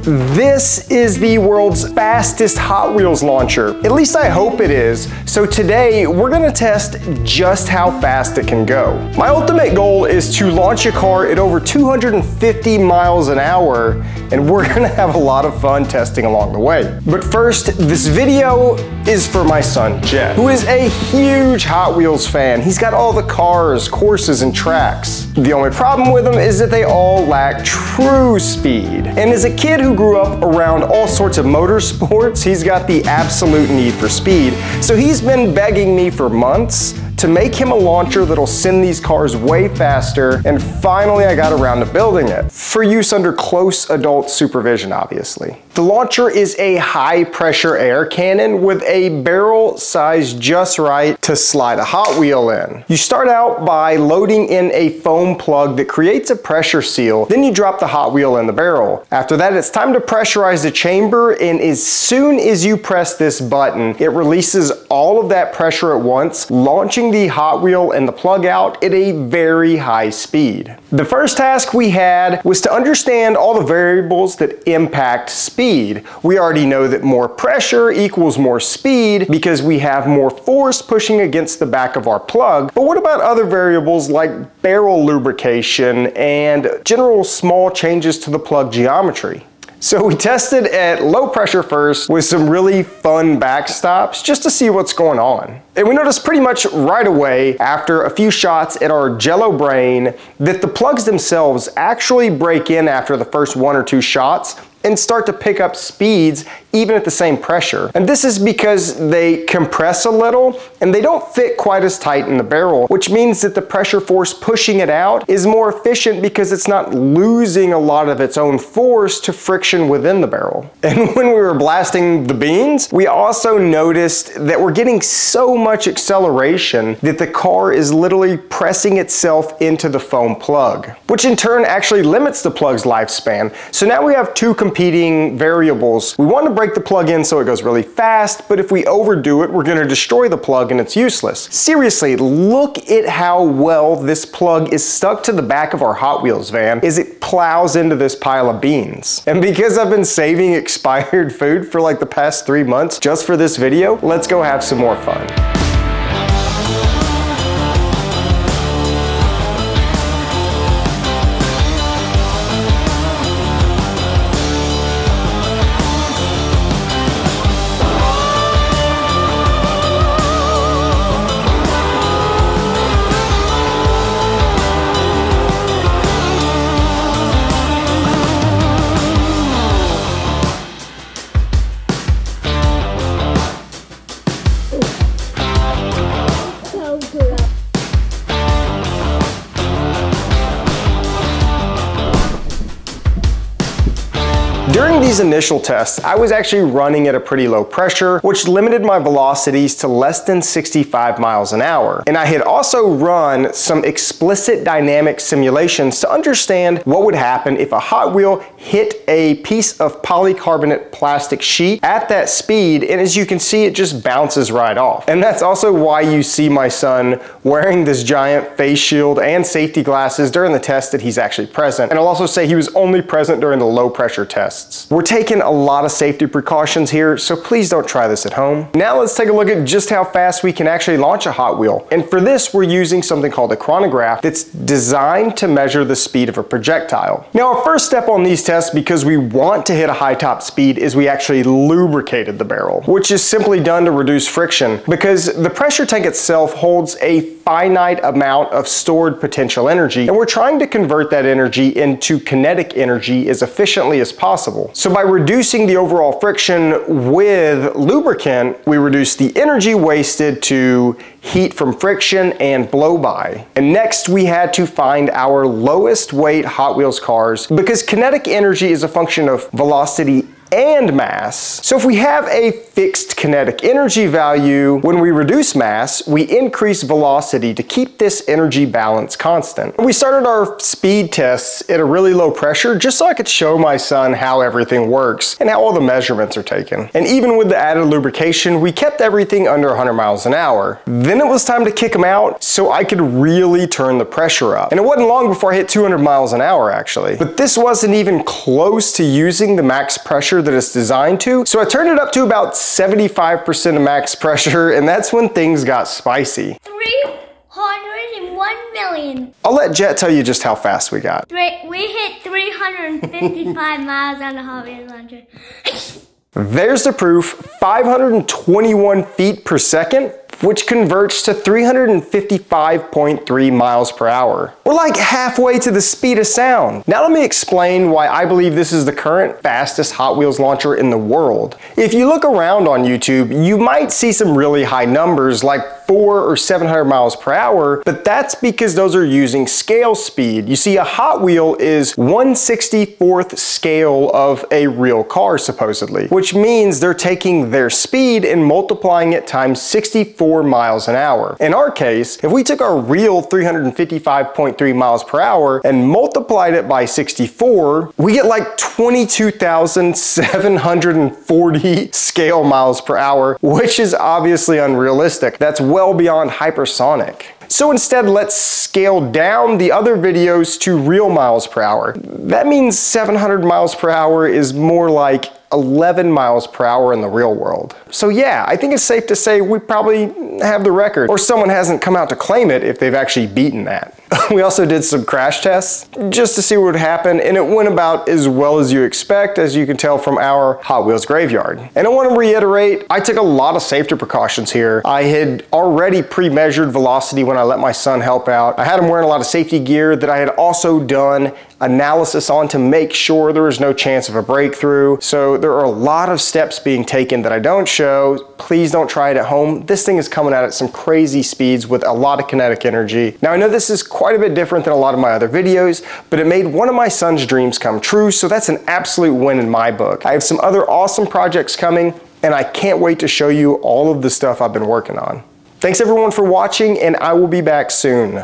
This is the world's fastest Hot Wheels launcher. At least I hope it is. So today we're gonna test just how fast it can go. My ultimate goal is to launch a car at over 250 miles an hour, and we're gonna have a lot of fun testing along the way. But first, this video is for my son, Jet, who is a huge Hot Wheels fan. He's got all the cars, courses, and tracks. The only problem with them is that they all lack true speed. And as a kid who grew up around all sorts of motorsports, he's got the absolute need for speed. So he's been begging me for months to make him a launcher that'll send these cars way faster, and finally I got around to building it. For use under close adult supervision, obviously. The launcher is a high pressure air cannon with a barrel size just right to slide a Hot Wheel in. You start out by loading in a foam plug that creates a pressure seal, then you drop the Hot Wheel in the barrel. After that, it's time to pressurize the chamber, and as soon as you press this button, it releases all of that pressure at once, launching the Hot Wheel and the plug out at a very high speed. The first task we had was to understand all the variables that impact speed. We already know that more pressure equals more speed because we have more force pushing against the back of our plug. But what about other variables like barrel lubrication and general small changes to the plug geometry? So we tested at low pressure first with some really fun backstops just to see what's going on. And we noticed pretty much right away after a few shots at our Jello brain that the plugs themselves actually break in after the first 1 or 2 shots and start to pick up speeds even at the same pressure. And this is because they compress a little and they don't fit quite as tight in the barrel, which means that the pressure force pushing it out is more efficient because it's not losing a lot of its own force to friction within the barrel. And when we were blasting the beans, we also noticed that we're getting so much acceleration that the car is literally pressing itself into the foam plug, which in turn actually limits the plug's lifespan. So now we have 2 competing variables. We want to break the plug in so it goes really fast, but if we overdo it, we're going to destroy the plug and it's useless. Seriously, look at how well this plug is stuck to the back of our Hot Wheels van as it plows into this pile of beans. And because I've been saving expired food for like the past 3 months just for this video, let's go have some more fun. During these initial tests, I was actually running at a pretty low pressure, which limited my velocities to less than 65 miles an hour. And I had also run some explicit dynamic simulations to understand what would happen if a Hot Wheel hit a piece of polycarbonate plastic sheet at that speed, and as you can see, it just bounces right off. And that's also why you see my son wearing this giant face shield and safety glasses during the test that he's actually present. And I'll also say he was only present during the low pressure tests. We're taking a lot of safety precautions here, so please don't try this at home. Now let's take a look at just how fast we can actually launch a Hot Wheel. And for this, we're using something called a chronograph that's designed to measure the speed of a projectile. Now, our first step on these tests, because we want to hit a high top speed, is we actually lubricated the barrel, which is simply done to reduce friction because the pressure tank itself holds a finite amount of stored potential energy, and we're trying to convert that energy into kinetic energy as efficiently as possible. So by reducing the overall friction with lubricant, we reduce the energy wasted to heat from friction and blow by. And next we had to find our lowest weight Hot Wheels cars because kinetic energy is a function of velocity and mass. So if we have a fixed kinetic energy value, when we reduce mass, we increase velocity to keep this energy balance constant. We started our speed tests at a really low pressure just so I could show my son how everything works and how all the measurements are taken. And even with the added lubrication, we kept everything under 100 miles an hour. Then it was time to kick him out so I could really turn the pressure up. And it wasn't long before I hit 200 miles an hour actually. But this wasn't even close to using the max pressure that it's designed to. So I turned it up to about 75% of max pressure, and that's when things got spicy. 301 million. I'll let Jet tell you just how fast we got. We hit 355 miles on the Hot Wheels launcher. There's the proof, 521 feet per second, which converts to 355.3 miles per hour. We're like halfway to the speed of sound. Now let me explain why I believe this is the current fastest Hot Wheels launcher in the world. If you look around on YouTube, you might see some really high numbers like 400 or 700 miles per hour, but that's because those are using scale speed. You see, a Hot Wheel is 1/64th scale of a real car, supposedly, which means they're taking their speed and multiplying it times 64 miles an hour. In our case, if we took our real 355.3 miles per hour and multiplied it by 64, we get like 22,740 scale miles per hour, which is obviously unrealistic. That's well beyond hypersonic. So instead, let's scale down the other videos to real miles per hour. That means 700 miles per hour is more like 11 miles per hour in the real world. So yeah, I think it's safe to say we probably have the record, or someone hasn't come out to claim it if they've actually beaten that. We also did some crash tests just to see what would happen, and it went about as well as you expect, as you can tell from our Hot Wheels graveyard. And I want to reiterate, I took a lot of safety precautions here. I had already pre-measured velocity when I let my son help out. I had him wearing a lot of safety gear that I had also done analysis on to make sure there was no chance of a breakthrough. So there are a lot of steps being taken that I don't show. Please don't try it at home. This thing is coming out at some crazy speeds with a lot of kinetic energy. Now I know this is quite a bit different than a lot of my other videos, but it made one of my son's dreams come true, so that's an absolute win in my book. I have some other awesome projects coming, and I can't wait to show you all of the stuff I've been working on. Thanks everyone for watching, and I will be back soon.